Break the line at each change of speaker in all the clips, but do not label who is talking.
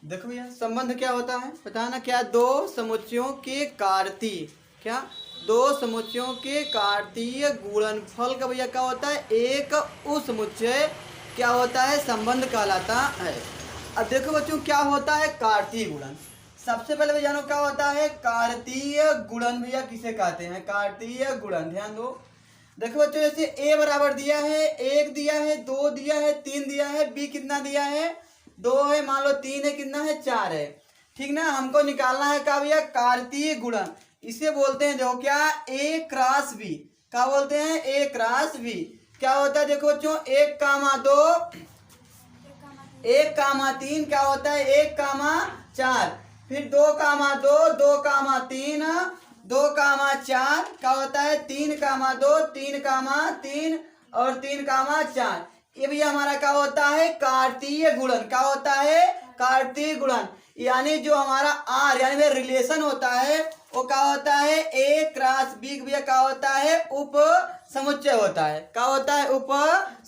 देखो भैया संबंध क्या होता है बताना, क्या दो समुच्चयों के कार्तीय, क्या दो समुच्चयों के कार्तीय गुणनफल का भैया क्या होता है, एक उस समुच्चय क्या होता है, संबंध कहलाता है। अब देखो बच्चों क्या होता है कार्तीय गुणन। सबसे पहले भैया जानो क्या होता है कार्तीय गुणन, भैया किसे कहते हैं कार्तीय गुणन, ध्यान दो। देखो बच्चों जैसे ए बराबर दिया है, एक दिया है, दो दिया है, तीन दिया है, बी कितना दिया है, दो है, मान लो तीन है, कितना है, चार है, ठीक ना। हमको निकालना है क्या भैया कार्तीय गुणन, इसे बोलते हैं देखो क्या ए क्रॉस बी, क्या बोलते हैं ए क्रॉस बी। क्या होता है देखो बच्चों एक कामा दो, एक कामा तीन, क्या होता है एक कामा चार, फिर दो कामा दो, दो कामा तीन, दो कामा चार, क्या होता है तीन कामा दो, तीन कामा तीन और तीन कामा चार। ये भी हमारा क्या होता है कार्तीय गुणन, क्या होता है कार्तीय गुणन। यानी जो हमारा आर यानी रिलेशन होता है वो क्या होता है ए क्रॉस बी, भैया क्या होता है उप समुच्चय होता है, क्या होता है उप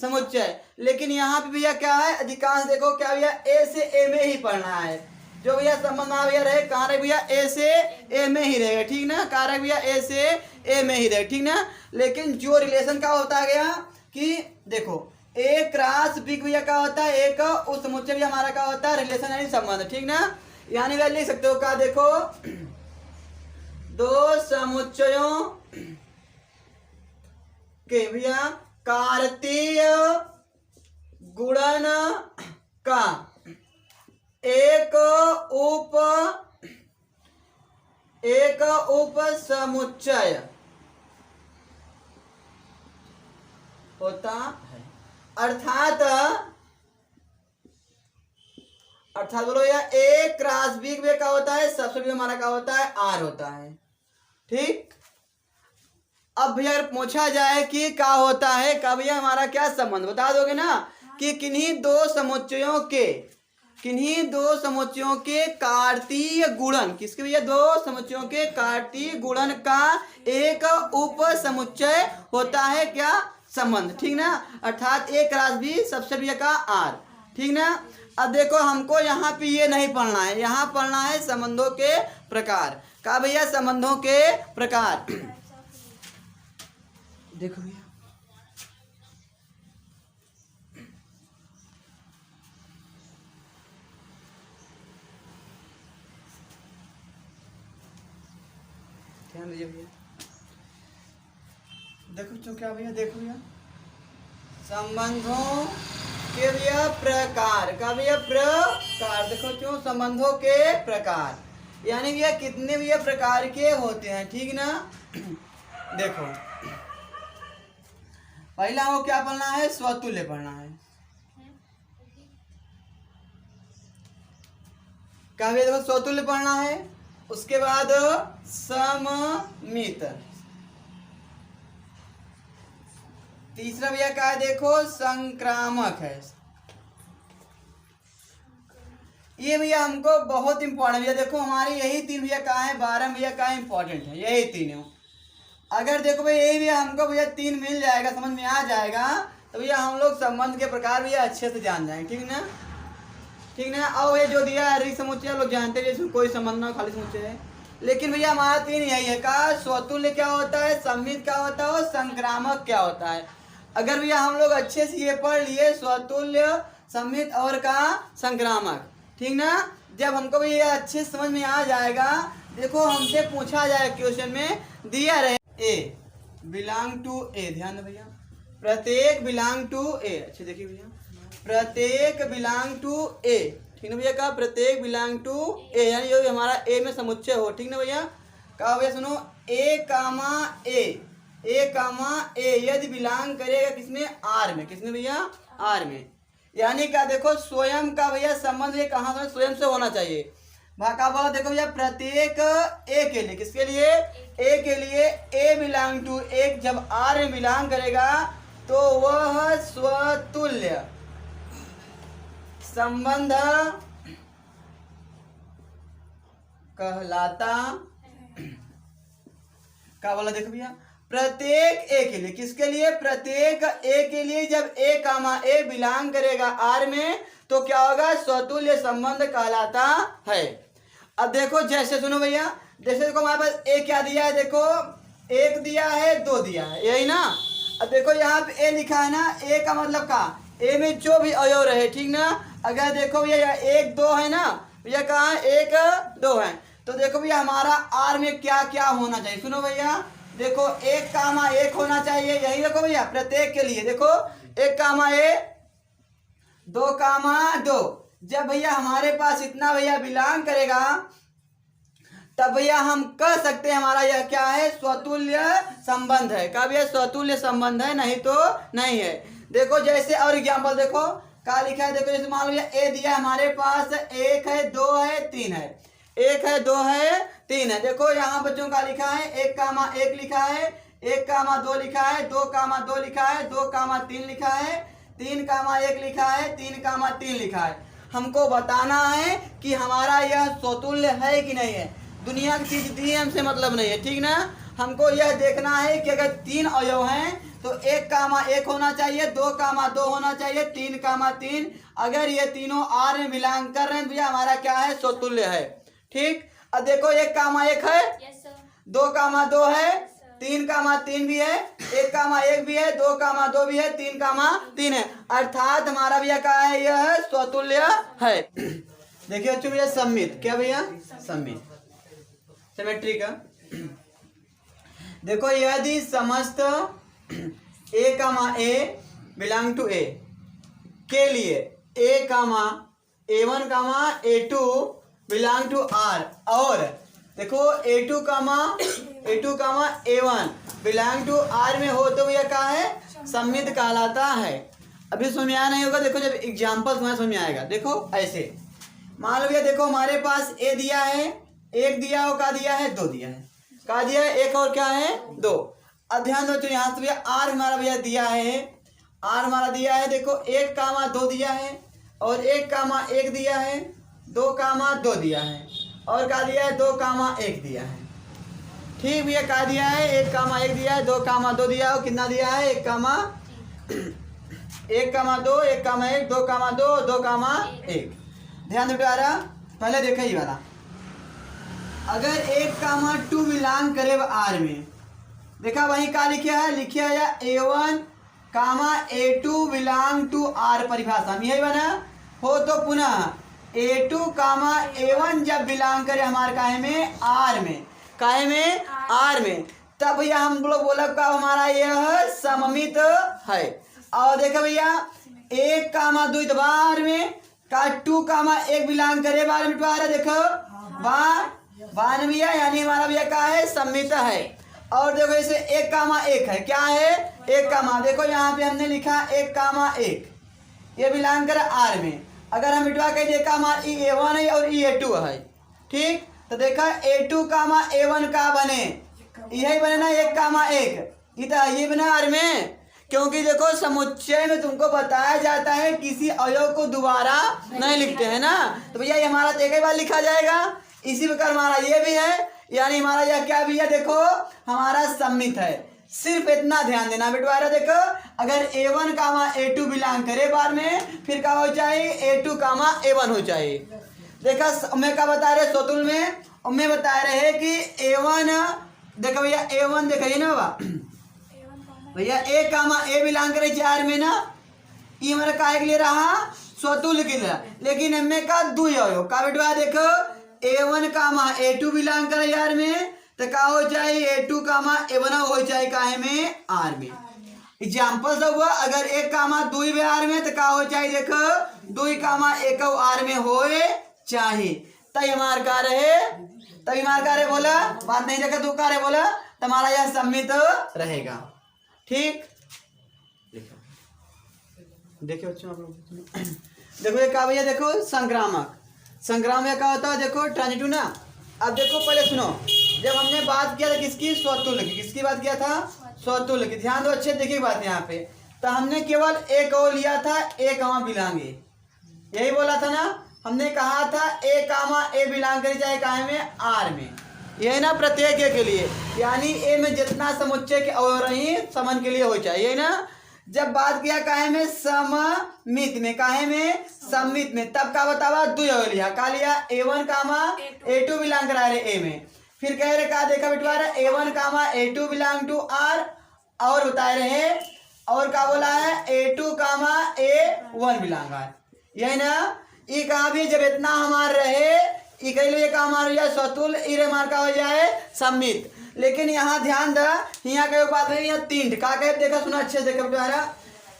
समुच्चय। लेकिन यहाँ पे भैया क्या है अधिकांश देखो क्या भैया ए से ए में ही पढ़ना है, जो भैया संबंध भैया रहे कहाँ रहे भैया ए से ए में ही रहेगा, ठीक ना, कहाँ रहे भैया ए से ए में ही रहे, ठीक ना। लेकिन जो रिलेशन का होता गया कि देखो ए क्रॉस बी भैया क्या होता है एक उस समुच्चय भी हमारा क्या होता है रिलेशन यानी संबंध, ठीक ना। यानी भैया लिख सकते हो क्या देखो दो समुच्चयों के भैया कार्तीय गुणन का एक उप समुच्चय होता है। अर्थात बोलो या ए क्रॉस बी में क्या होता है सबसे भी हमारा क्या होता है आर होता है, ठीक। अब भैया अगर पूछा जाए कि क्या होता है क्या भैया हमारा क्या संबंध बता दोगे ना कि किन्हीं दो समुच्चयों के कार्तीय गुणन, किसके भैया दो समुच्चयों के कार्तीय गुणन का एक उप समुच्चय होता है क्या संबंध, ठीक ना। अर्थात ए क्रॉस बी सबसे भैया का आर, ठीक ना। अब देखो हमको यहाँ पे ये नहीं पढ़ना है, यहाँ पढ़ना है संबंधों के प्रकार, क्या भैया संबंधों के प्रकार। देखो भैया ध्यान दीजिए भैया, देखो तो क्या भैया देखो भैया संबंधों के भैया प्रकार, का भैया प्रकार, देखो क्यों संबंधों के प्रकार यानी भैया कितने भैया प्रकार के होते हैं, ठीक ना। देखो पहला वो क्या पढ़ना है स्वतुल्य पढ़ना है, क्या भैया देखो स्वतुल्य पढ़ना है। उसके बाद सममित, तीसरा भैया क्या है देखो संक्रामक है। ये भैया हमको बहुत इंपॉर्टेंट भैया देखो हमारी यही तीन भैया कहाँ है 12 भैया कहाँ इंपॉर्टेंट है यही तीनों। अगर देखो भैया यही भैया हमको भैया तीन मिल जाएगा समझ में आ जाएगा तो भैया हम लोग संबंध के प्रकार भैया अच्छे से जान जाएंगे, ठीक ना, ठीक ना। और ये जो दिया है समुच्चय लोग जानते हैं इसमें कोई संबंध ना खाली समुच्चय है। लेकिन भैया हमारा तीन यही है का स्वतुल्य क्या होता है, सम्मित क्या होता है और संक्रामक क्या होता है। अगर भैया हम लोग अच्छे से ये पढ़ लिए स्वतुल्य सम्मित और का संक्रामक, ठीक ना। जब हमको भी ये अच्छे समझ में आ जाएगा, देखो हमसे पूछा जाए क्वेश्चन में दिया रहे ए बिलोंग टू ए, ध्यान दो भैया प्रत्येक बिलोंग टू ए, अच्छे देखिए भैया प्रत्येक बिलोंग टू ए, ठीक ना भैया का प्रत्येक बिलोंग टू ए यानी जो हमारा ए में समुच्चय हो, ठीक ना भैया। कहा भैया सुनो ए कामा ए यदि बिलोंग करेगा किसमें आर में, किसमें भैया आर में। यानी क्या देखो स्वयं का भैया संबंध ये कहाँ से स्वयं से होना चाहिए। भाका बोला देखो भैया प्रत्येक ए के लिए, किसके लिए ए के लिए ए बिलोंग टू एक जब आर में बिलोंग करेगा तो वह स्वतुल्य संबंध कहलाता, क्या बोला देखो भैया प्रत्येक ए के लिए, किसके लिए? प्रत्येक ए के लिए जब ए कामा ए बिलोंग करेगा आर में तो क्या होगा? स्वतुल्य संबंध कहलाता है। अब देखो जैसे सुनो भैया, जैसे देखो हमारे पास ए क्या दिया है, देखो 1 दिया है 2 दिया है, यही ना। अब देखो यहाँ पे ए लिखा है ना, ए का मतलब का ए में जो भी अवयव रहे, ठीक ना। अगर देखो भैया 1 2 है ना भैया, कहाँ 1 2 है, तो देखो भैया हमारा आर में क्या क्या होना चाहिए। सुनो भैया, देखो 1 कामा 1 होना चाहिए, यही देखो भैया प्रत्येक के लिए। देखो 1 कामा ए 2 कामा 2, जब भैया हमारे पास इतना भैया बिलोंग करेगा तब भैया हम कह सकते हैं हमारा यह क्या है? स्वतुल्य संबंध है। क्या भैया? स्वतुल्य संबंध है, नहीं तो नहीं है। देखो जैसे और एग्जाम्पल देखो क्या लिखा है, देखो जैसे मान लो ए दिया हमारे पास 1 है 2 है 3 है, 1 है 2 है 3 है। देखो यहाँ बच्चों का लिखा है 1 कामा 1 लिखा है, 1 कामा 2 लिखा है, 2 कामा 2 लिखा है, 2 कामा 3 लिखा है, 3 कामा 1 लिखा है, 3 कामा 3 लिखा है। हमको बताना है कि हमारा यह स्वतुल्य है कि नहीं है। दुनिया की चीज दी हमसे मतलब नहीं है, ठीक ना। हमको यह देखना है कि अगर 3 अवयव हैं तो 1 कामा 1 होना चाहिए, 2 कामा 2 होना चाहिए, 3 कामा 3। अगर ये तीनों आर में बिलोंग कर रहे हैं तो भैया हमारा क्या है? स्वतुल्य है, ठीक। अब देखो 1 कामा 1 है, 2 कामा 2 है, 3 कामा 3 भी है, 1 कामा 1 भी है, 2 कामा 2 भी है, 3 कामा 3 है, अर्थात हमारा भैया क्या है? यह स्वतुल्य है। देखिए बच्चों भैया सम्मित, क्या भैया? सम्मित, सिमेट्री का। देखो यदि समस्त ए कामा ए बिलोंग टू ए के लिए A comma A1 comma A2 belong to R, और देखो A2 comma A1 belong to are में हो तो भैया क्या है? सम्मित कहलाता है। अभी समझ में आया नहीं होगा, देखो जब एग्जाम्पल समझ में आएगा। देखो ऐसे मान लो भैया, देखो हमारे पास ए दिया है, 1 दिया हो, का दिया है 2 दिया है, का दिया है 1 और क्या है 2। अब ध्यान दो यहाँ से भैया आर हमारा भैया दिया है, आर हमारा दिया है, देखो 1 कामा 2 दिया है, और 1 कामा 1 दिया है, 2 कामा 2 दिया है, और का दिया है 2 कामा 1 दिया है, ठीक भैया। का दिया है 1 कामा 1 दिया है, 2 कामा 2 दिया है, कितना दिया है 1 कामा 2, 1 कामा 1, 2 कामा 2, 2 कामा 1। ध्यान दो बेटा, पहले देखा ये वाला, अगर 1 कामा 2 बिलोंग करे आर में, देखा वही का लिखा है, लिखा है A1 comma A2 belong to are परिभाषा में, यही बना हो। तो पुनः A2 कामा A1 जब बिलोंग करे हमारे काहे में? आर में, काहे में? आर में, तब भैया हम लोग बोला का हमारा यह सममित है। और देखो भैया 1 कामा 2 बार में का 2 कामा 1 बिलोंग करे बार में, बार देखो बान भैया, यानी हमारा भैया क्या है? सम्मित है। और देखो इसे 1 कामा 1 है, क्या है? 1 कामा, देखो यहाँ पे हमने लिखा 1 कामा 1, ये बिलोंग कर आर में। अगर हम मिटवा के देखा हमारा A1 है और A2 है, ठीक। तो देखा A2 कामा A1 का बने, यही बने ना 1 कामा 1, ये बना आर में। क्योंकि देखो समुच्चय में तुमको बताया जाता है किसी अवयव को दोबारा नहीं लिखते हैं ना, तो भैया ये हमारा एक ही बार लिखा जाएगा। इसी प्रकार हमारा ये भी है, यानी हमारा यह क्या भी है? देखो हमारा सम्मित है। सिर्फ इतना ध्यान देना बेटवारा, देखो अगर A1 कामा A2 बिलोंग करे बार में, फिर क्या हो चाहिए? A2 कामा A1 हो चाहिए। देखा मैं क्या बता रहे स्वतुल में, मैं बता रहे हैं कि A1, देखो भैया A1 देखिए ना भैया, A कामा A बिलोंग करे चार में ना, ये हमारा काय के लिए रहा? स्वतुल्य के लिए। लेकिन इनमें का 2 हो का बेटवा, देखो A1 कामा A2 बिलोंग करे यार में, तो का हो जाए? A2 कामा A1 हो जाए काहे में? आर में। एग्जाम्पल सब हुआ, अगर 1 कामा 2 भी आर में तो का हो जाए? देखो 2 कामा 1 आर में हो चाहिए, तय मार का रहे, तभी मार का रहे बोला, बात नहीं देखा तू का रहे बोला, तुम्हारा यह सम्मित रहेगा, ठीक। देखिए बच्चों आप लोग देखो ये क्या भैया, देखो संक्रामक, संक्रामक क्या होता है? देखो ट्रांजिटिव ना। अब देखो पहले सुनो, जब हमने बात किया था किसकी? स्वतुल्य की। किसकी बात किया था? स्वतुल्य की। ध्यान दो अच्छे, देखिए बात यहाँ पे, तो हमने केवल एक और लिया था, ए कामा बिलोंगे, यही बोला था ना। हमने कहा था ए कामा ए बिलोंग करी जाए काहे में? आर में। ये है ना प्रत्येक ए के लिए, यानी ए में जितना समुच्चय के अवयव रही समन के लिए हो चाहिए ना। जब बात किया काहे में सममित में, काहे में सममित में, तब का बतावा दुई अवयव लिया, का लिया A1 कामा A2 बिलोंग करा रहे ए में। फिर कह रहे का देखा बिटवा रहे A1 comma A2 belong to R, और बताए रहे और का बोला है A2 comma A1 belong are. यही ना ये कहा भी जब इतना हमार रहे ये कह लिए का हमार या सतुल इरे मार का हो जाए सम्मित। लेकिन यहाँ ध्यान द यहाँ कई बात है, यहाँ तीन का कह देखा सुना अच्छे देखो बेटा,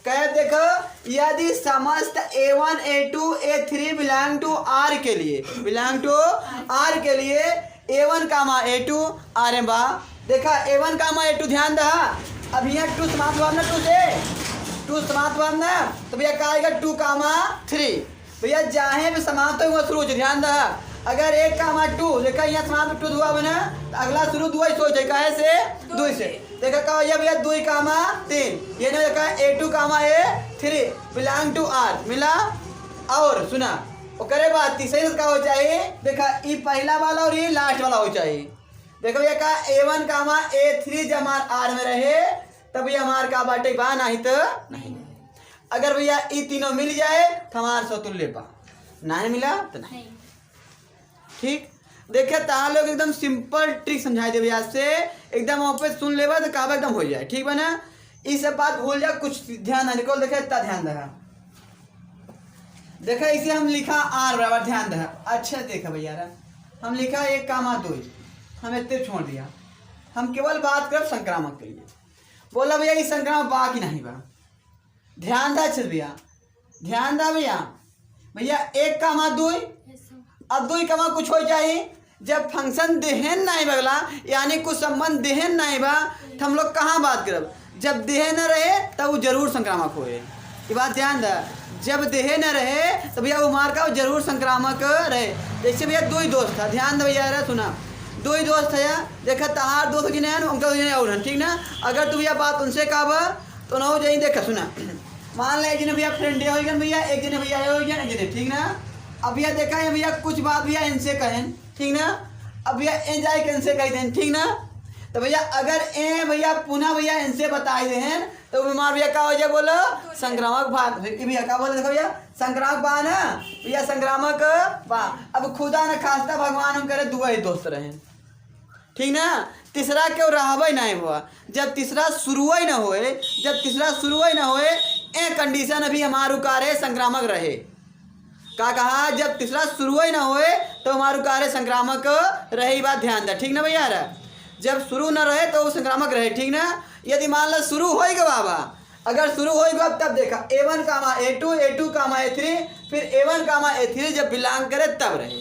कह देखो यदि समस्त A1 A2 A3 belong to R के लिए, बिलोंग टू R के लिए A1 कामा A2 आर बा देखा A1 कामा A2 ध्यान दा। अब यहाँ 2 समाप्त हुआ ना, 2 से 2 समाप्त हुआ ना, तो भैया क्या आएगा 2 कामा 3। भैया जहाँ भी समाप्त हुआ शुरू हो ध्यान दा। अगर 1 कामा 2 देखा यहाँ समाप्त 2 हुआ बना, तो अगला शुरू 2 ही सोचे काहे से 2 से देखा क्या हो भैया 2 कामा 3, ये ना देखा A2 comma A3 belong to R मिला। और सुना वो करे बात तीसरे का हो चाहिए देखा ये पहला वाला और ये लास्ट वाला हो चाहिए। देखो भैया का A1 कामा A3 जब हमार R में रहे तब ये हमार का बाटे बा नहीं तो नहीं। अगर भैया ये तीनों मिल जाए तो हमार सतुल्य बा, नहीं मिला तो नहीं। ठीक देखिए तहाँ लोग एकदम सिंपल ट्रिक समझाए दे भैया से, एकदम वापस सुन लेबा तो काबा एकदम हो जाए। ठीक बा ना, ये सब बात भूल जा, कुछ ध्यान ना निकल देखे इतना ध्यान रहा। देखा इसे हम लिखा R बराबर ध्यान रहा। अच्छा देखा भैया हम लिखा 1 कामा 2, हम इतने छोड़ दिया, हम केवल बात कर संक्रामक के लिए। बोला भैया ये संक्रामक बा कि नहीं बा, ध्यान दा अच्छे भैया, ध्यान दा भैया। भैया 1 कामा 2, अब 2 कामा कुछ हो जाए जब फंक्शन देहन नहीं बगला, यानी कुछ संबंध देहन नहीं बा, तो हम लोग कहाँ बात करब, जब देह न रहे तब वो जरूर संक्रामक होए। ये बात ध्यान दा, जब देह न रहे तो भैया वो मार का वो जरूर संक्रामक रहे। जैसे भैया 2 ही दोस्त था, ध्यान दो भैया सुना, 2 ही दोस्त है देखा तहार दोस्त जिन्हें हैं उनका जिन्हें और ठीक ना। अगर तू भैया बात उनसे कहा तो ना हो जाए देखा सुना, मान ले जिन्हें भैया फ्रेंड हो गया भैया, एक जिन्हें भैया हो गया एक जिन्हें, ठीक ना। अब भैया देखा है भैया कुछ बात भैया इनसे कहें, ठीक ना। अब भैया एंजॉय इनसे कह दें, ठीक ना। तो भैया अगर ए भैया पुनः भैया इनसे बताए दें तो बीमार भैया क्या हो जाए बोलो संक्रामक भाग भैया क्या बोले देखो भैया संक्रामक बा ना भैया, संक्रामक बा। अब खुदा न खास्ता भगवान हम करे 2 ही दोस्त रहे, ठीक ना। तीसरा क्यों रहबे नहीं हुआ, जब तीसरा शुरू ही ना होए, जब तीसरा शुरू ही ना होए ए कंडीशन अभी हमारू कार्य संक्रामक रहे। का कहा जब तीसरा शुरू ही ना होए तो हमारू कार्य संक्रामक रहे, बात ध्यान दे, ठीक ना भैया। जब शुरू ना रहे तो वो संक्रामक रहे, ठीक ना। यदि मान लो शुरू हो गया बाबा, अगर शुरू हो गया तब देखा A1 कामा A2 A2 कामा A3 फिर A1 कामा A3 जब बिलोंग करे तब रहे,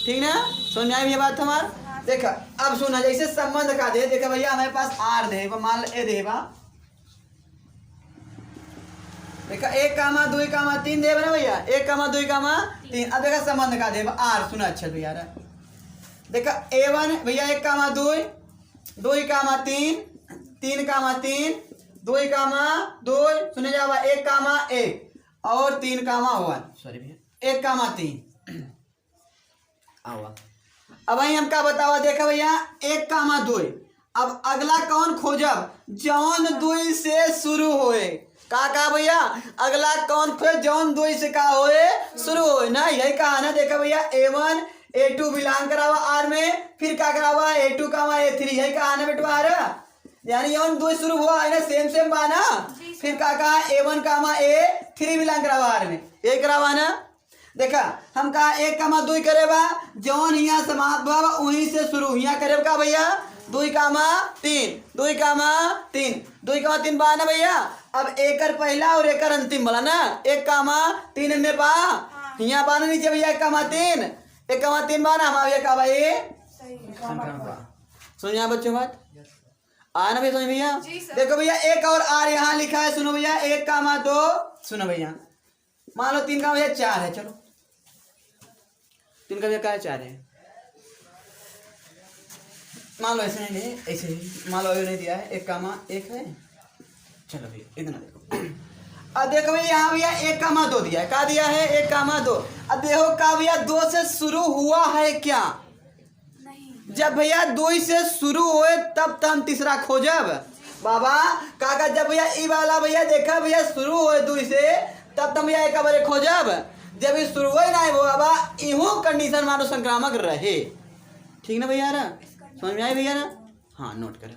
ठीक ना। समझ में आई ये बात हमार। देखा अब सुना जैसे संबंध का दे देखा भैया हमारे पास R दे मान लो ए देबा, देखा 1 कामा 2 कामा 3 देव ना भैया, 1 कामा 2 कामा 3। अब देखा संबंध का देव R सुना अच्छा भैया देखा A1 भैया 1 कामा 2 2 कामा 3 3 कामा 3 2 कामा 2 सुने जावा 1 कामा 1 और 3 कामा 1 सॉरी भैया 1 कामा 3 आवा। अब भाई हम क्या बतावा देखा भैया 1 कामा 2। अब अगला कौन खोजब जौन 2 से शुरू होए, का भैया अगला कौन खोज जौन 2 से का होए शुरू होए ना। यही कहा ना देखा भैया A1 A2 बिलोंग करावा R में, फिर क्या करावा A2 कामा A3, यही कहा ना बेटवा यानी जौन 2 शुरू हुआ है ना सेम बाना, फिर क्या कहा A1 कामा A3 बिलोंग करावा R में, यही करावा ना। देखा हम कहा 1 कामा 2 करे बा जौन यहाँ समाप्त हुआ वहीं से शुरू यहाँ करे का भैया 2 कामा 3 2 कामा 3 2 कामा 3 बा ना भैया। अब एकर पहला और एकर अंतिम वाला ना 1 कामा 3 में बा यहाँ बा नीचे भैया 1 कामा 3 1 कामा 3 बा ना हमारा भैया का भाई सुन यहाँ बच्चों बात आना भैया समझ भैया। देखो भैया 1 और R यहाँ लिखा है, सुनो भैया 1 कामा 2 सुनो भैया मान लो 3 का भैया 4 है, चलो 3 का भैया क्या है 4 है, मान लो ऐसे नहीं ऐसे ही मान लो अभी नहीं दिया है 1 कामा 1 है, चलो भैया इतना देखो। अब देखो भैया यहाँ भैया 1 कामा 2 दिया है, क्या दिया है 1 कामा 2। अब देखो का भैया 2 से शुरू हुआ है क्या जब भैया 2 से शुरू होए तब हम तीसरा खोजब बाबा काका। जब भैया ई वाला भैया देखा भैया शुरू होए 2 से तब भैया एक बार खोजब। जब ये शुरू ही ना हो बाबा इहो कंडीशन मानो संक्रामक रहे। ठीक ना भैया ना, समझ में आई भैया ना? हाँ नोट करें।